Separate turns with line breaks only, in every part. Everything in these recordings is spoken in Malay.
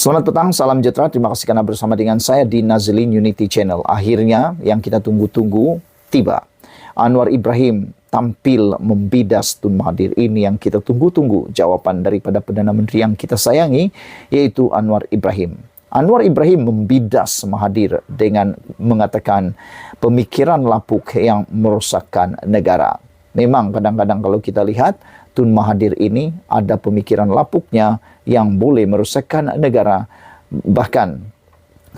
Selamat petang, salam sejahtera. Terima kasih karena bersama dengan saya di Nazlin Unity Channel. Akhirnya yang kita tunggu-tunggu tiba. Anwar Ibrahim tampil membidas Tun Mahathir. Ini yang kita tunggu-tunggu, jawaban daripada Perdana Menteri yang kita sayangi, yaitu Anwar Ibrahim. Anwar Ibrahim membidas Mahathir dengan mengatakan pemikiran lapuk yang merosakkan negara. Memang kadang-kadang kalau kita lihat, Tun Mahathir ini ada pemikiran lapuknya yang boleh merosakkan negara. Bahkan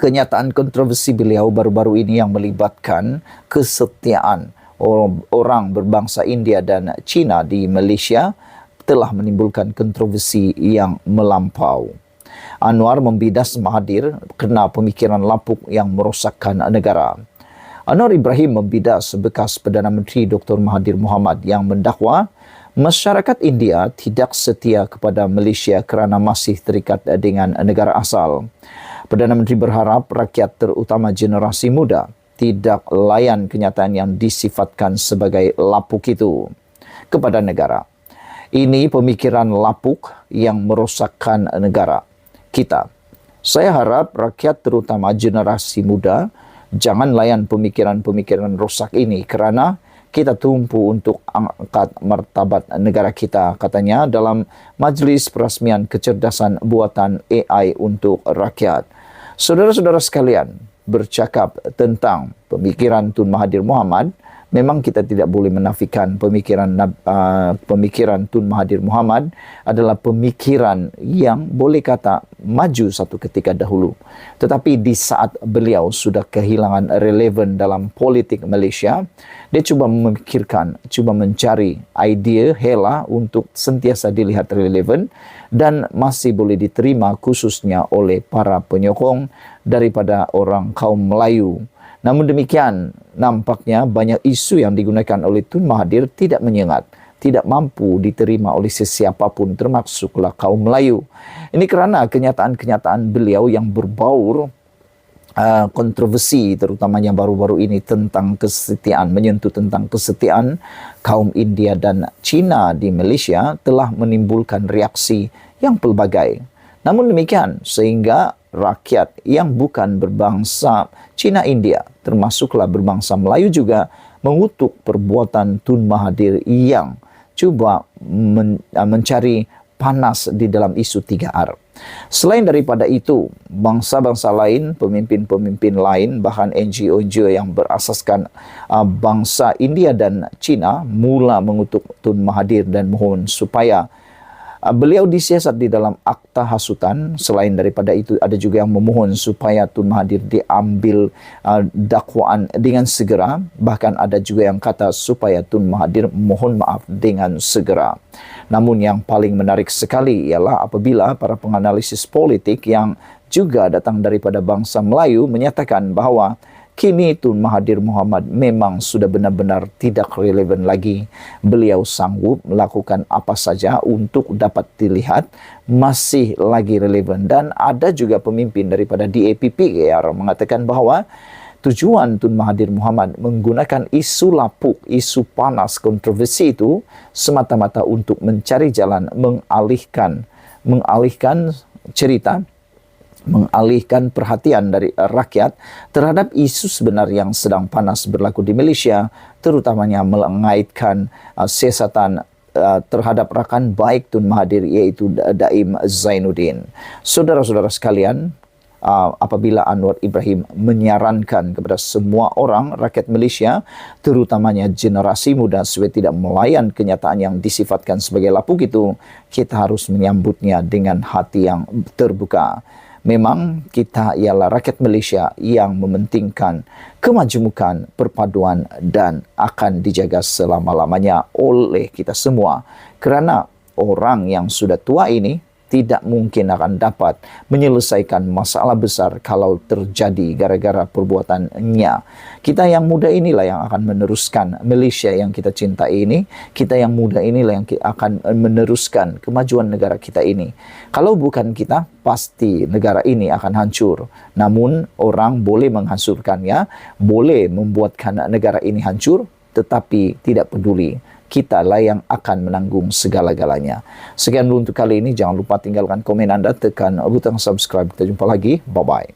kenyataan kontroversi beliau baru-baru ini yang melibatkan kesetiaan orang berbangsa India dan China di Malaysia telah menimbulkan kontroversi yang melampau. Anwar membidas Mahathir kerana pemikiran lapuk yang merosakkan negara. Anwar Ibrahim membidas bekas Perdana Menteri Dr. Mahathir Mohamad yang mendakwa masyarakat India tidak setia kepada Malaysia kerana masih terikat dengan negara asal. Perdana Menteri berharap rakyat terutama generasi muda tidak layan kenyataan yang disifatkan sebagai lapuk itu kepada negara. Ini pemikiran lapuk yang merosakkan negara kita. Saya harap rakyat terutama generasi muda jangan layan pemikiran-pemikiran rosak ini kerana kita tumpu untuk angkat martabat negara kita, katanya dalam Majlis Perasmian Kecerdasan Buatan AI untuk Rakyat. Saudara-saudara sekalian, bercakap tentang pemikiran Tun Mahathir Mohamad, memang kita tidak boleh menafikan pemikiran Tun Mahathir Mohamad adalah pemikiran yang boleh kata maju satu ketika dahulu. Tetapi di saat beliau sudah kehilangan relevan dalam politik Malaysia, dia cuba memikirkan, cuba mencari idea hela untuk sentiasa dilihat relevan dan masih boleh diterima khususnya oleh para penyokong daripada orang kaum Melayu. Namun demikian, nampaknya banyak isu yang digunakan oleh Tun Mahathir tidak menyengat, tidak mampu diterima oleh sesiapapun termasuklah kaum Melayu. Ini kerana kenyataan-kenyataan beliau yang berbaur kontroversi terutamanya baru-baru ini tentang kesetiaan, menyentuh tentang kesetiaan kaum India dan China di Malaysia telah menimbulkan reaksi yang pelbagai. Namun demikian, sehingga rakyat yang bukan berbangsa Cina India, termasuklah berbangsa Melayu juga, mengutuk perbuatan Tun Mahathir yang cuba mencari panas di dalam isu 3R. Selain daripada itu, bangsa-bangsa lain, pemimpin-pemimpin lain, bahkan NGO-NGO yang berasaskan bangsa India dan China mula mengutuk Tun Mahathir dan mohon supaya beliau disiasat di dalam akta hasutan. Selain daripada itu, ada juga yang memohon supaya Tun Mahathir diambil dakwaan dengan segera. Bahkan ada juga yang kata supaya Tun Mahathir mohon maaf dengan segera. Namun yang paling menarik sekali ialah apabila para penganalisis politik yang juga datang daripada bangsa Melayu menyatakan bahawa kini Tun Mahathir Mohamad memang sudah benar-benar tidak relevan lagi. Beliau sanggup melakukan apa saja untuk dapat dilihat masih lagi relevan. Dan ada juga pemimpin daripada DAPP yang mengatakan bahawa tujuan Tun Mahathir Mohamad menggunakan isu lapuk, isu panas, kontroversi itu semata-mata untuk mencari jalan mengalihkan cerita, mengalihkan perhatian dari rakyat terhadap isu sebenar yang sedang panas berlaku di Malaysia, terutamanya mengaitkan siasatan terhadap rakan baik Tun Mahathir, iaitu Daim Zainuddin. Saudara-saudara sekalian, apabila Anwar Ibrahim menyarankan kepada semua orang rakyat Malaysia, terutamanya generasi muda, supaya tidak melayan kenyataan yang disifatkan sebagai lapuk itu, kita harus menyambutnya dengan hati yang terbuka. Memang kita ialah rakyat Malaysia yang mementingkan kemajemukan, perpaduan dan akan dijaga selama-lamanya oleh kita semua. Kerana orang yang sudah tua ini tidak mungkin akan dapat menyelesaikan masalah besar kalau terjadi gara-gara perbuatannya. Kita yang muda inilah yang akan meneruskan Malaysia yang kita cintai ini. Kita yang muda inilah yang akan meneruskan kemajuan negara kita ini. Kalau bukan kita, pasti negara ini akan hancur. Namun orang boleh menghancurkannya, boleh membuatkan negara ini hancur, tetapi tidak peduli. kitalah yang akan menanggung segala-galanya. Sekian dulu untuk kali ini. Jangan lupa tinggalkan komen Anda, tekan butang subscribe. Kita jumpa lagi. Bye-bye.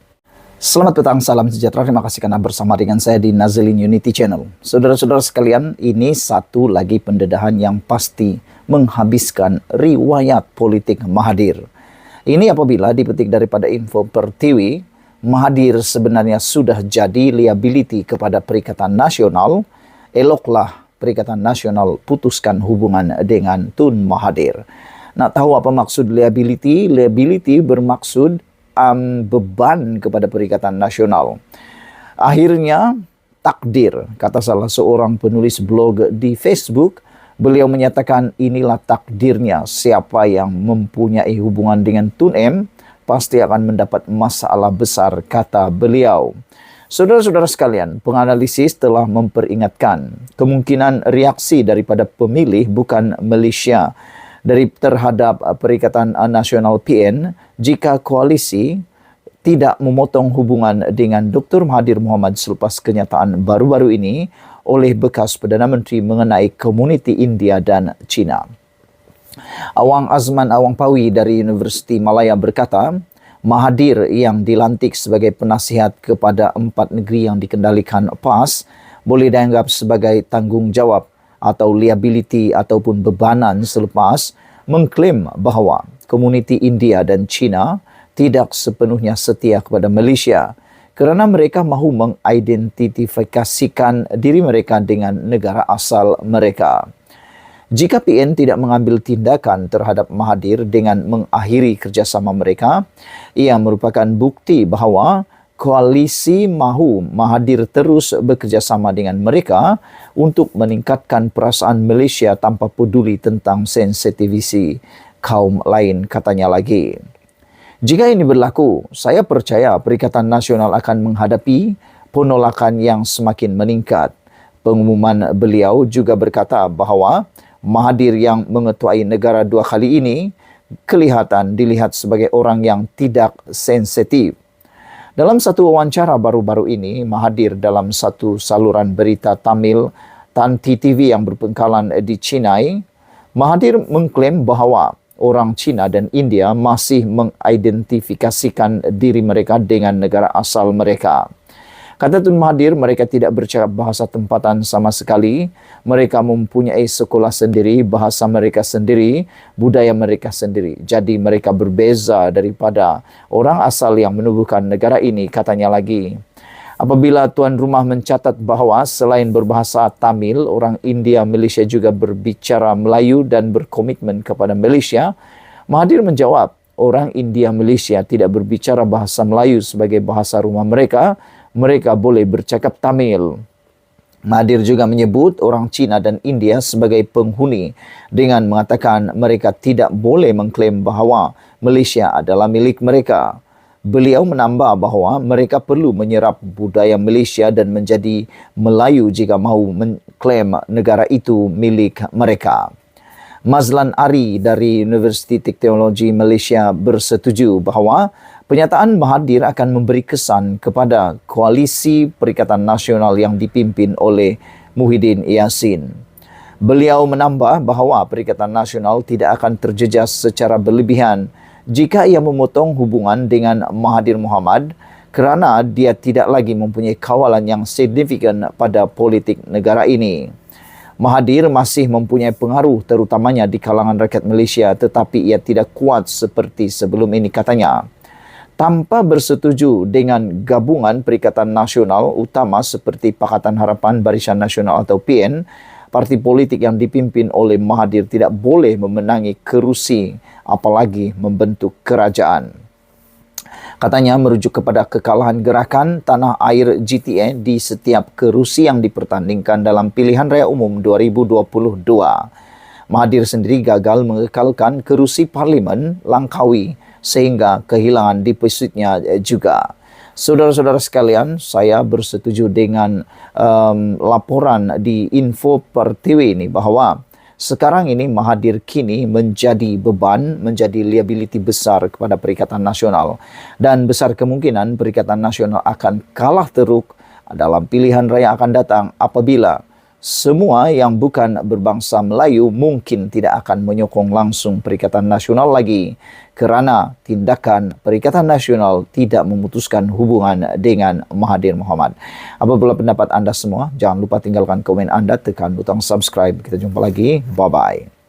Selamat petang, salam sejahtera. Terima kasih karena bersama dengan saya di Nazilin Unity Channel. Saudara-saudara sekalian, ini satu lagi pendedahan yang pasti menghabiskan riwayat politik Mahathir. Ini apabila dipetik daripada info Pertiwi, Mahathir sebenarnya sudah jadi liability kepada Perikatan Nasional. Eloklah Perikatan Nasional putuskan hubungan dengan Tun Mahathir. Nak tahu apa maksud liability? Liability bermaksud beban kepada Perikatan Nasional. Akhirnya takdir, kata salah seorang penulis blog di Facebook. Beliau menyatakan inilah takdirnya, siapa yang mempunyai hubungan dengan Tun M pasti akan mendapat masalah besar, kata beliau. Saudara-saudara sekalian, penganalisis telah memperingatkan kemungkinan reaksi daripada pemilih bukan Malaysia terhadap Perikatan Nasional PN jika koalisi tidak memotong hubungan dengan Dr. Mahathir Mohamad selepas kenyataan baru-baru ini oleh bekas Perdana Menteri mengenai komuniti India dan China. Awang Azman Awang Pawi dari Universiti Malaya berkata, Mahathir yang dilantik sebagai penasihat kepada 4 negeri yang dikendalikan PAS boleh dianggap sebagai tanggungjawab atau liability ataupun bebanan selepas mengklaim bahawa komuniti India dan China tidak sepenuhnya setia kepada Malaysia kerana mereka mahu mengidentifikasikan diri mereka dengan negara asal mereka. Jika PN tidak mengambil tindakan terhadap Mahathir dengan mengakhiri kerjasama mereka, ia merupakan bukti bahawa koalisi mahu Mahathir terus bekerjasama dengan mereka untuk meningkatkan perasaan Malaysia tanpa peduli tentang sensitivisi kaum lain, katanya lagi. Jika ini berlaku, saya percaya Perikatan Nasional akan menghadapi penolakan yang semakin meningkat. Pengumuman beliau juga berkata bahawa Mahathir yang mengetuai negara 2 kali ini dilihat sebagai orang yang tidak sensitif. Dalam satu wawancara baru-baru ini, Mahathir dalam satu saluran berita Tamil Tanti TV yang berpangkalan di Chennai, Mahathir mengklaim bahawa orang China dan India masih mengidentifikasikan diri mereka dengan negara asal mereka. Kata Tun Mahathir, mereka tidak bercakap bahasa tempatan sama sekali. Mereka mempunyai sekolah sendiri, bahasa mereka sendiri, budaya mereka sendiri. Jadi mereka berbeza daripada orang asal yang menubuhkan negara ini, katanya lagi. Apabila tuan rumah mencatat bahawa selain berbahasa Tamil, orang India Malaysia juga berbicara Melayu dan berkomitmen kepada Malaysia, Mahathir menjawab, orang India Malaysia tidak berbicara bahasa Melayu sebagai bahasa rumah mereka, mereka boleh bercakap Tamil. Mahathir juga menyebut orang China dan India sebagai penghuni dengan mengatakan mereka tidak boleh mengklaim bahawa Malaysia adalah milik mereka. Beliau menambah bahawa mereka perlu menyerap budaya Malaysia dan menjadi Melayu jika mahu mengklaim negara itu milik mereka. Mazlan Ari dari Universiti Teknologi Malaysia bersetuju bahawa penyataan Mahathir akan memberi kesan kepada koalisi Perikatan Nasional yang dipimpin oleh Muhyiddin Yassin. Beliau menambah bahawa Perikatan Nasional tidak akan terjejas secara berlebihan jika ia memotong hubungan dengan Mahathir Mohamad kerana dia tidak lagi mempunyai kawalan yang signifikan pada politik negara ini. Mahathir masih mempunyai pengaruh terutamanya di kalangan rakyat Malaysia tetapi ia tidak kuat seperti sebelum ini, katanya. Tanpa bersetuju dengan gabungan Perikatan Nasional utama seperti Pakatan Harapan Barisan Nasional atau PN, parti politik yang dipimpin oleh Mahathir tidak boleh memenangi kerusi apalagi membentuk kerajaan. Katanya merujuk kepada kekalahan gerakan Tanah Air GTA di setiap kerusi yang dipertandingkan dalam pilihan raya umum 2022. Mahathir sendiri gagal mengekalkan kerusi Parlimen Langkawi sehingga kehilangan depositnya juga. Saudara-saudara sekalian, saya bersetuju dengan laporan di Info Pertiwi ini bahawa sekarang ini Mahathir kini menjadi beban, menjadi liability besar kepada Perikatan Nasional. Dan besar kemungkinan Perikatan Nasional akan kalah teruk dalam pilihan raya akan datang apabila semua yang bukan berbangsa Melayu mungkin tidak akan menyokong langsung Perikatan Nasional lagi kerana tindakan Perikatan Nasional tidak memutuskan hubungan dengan Mahathir Mohamad. Apabila pendapat anda semua, jangan lupa tinggalkan komen anda, tekan butang subscribe. Kita jumpa lagi. Bye-bye.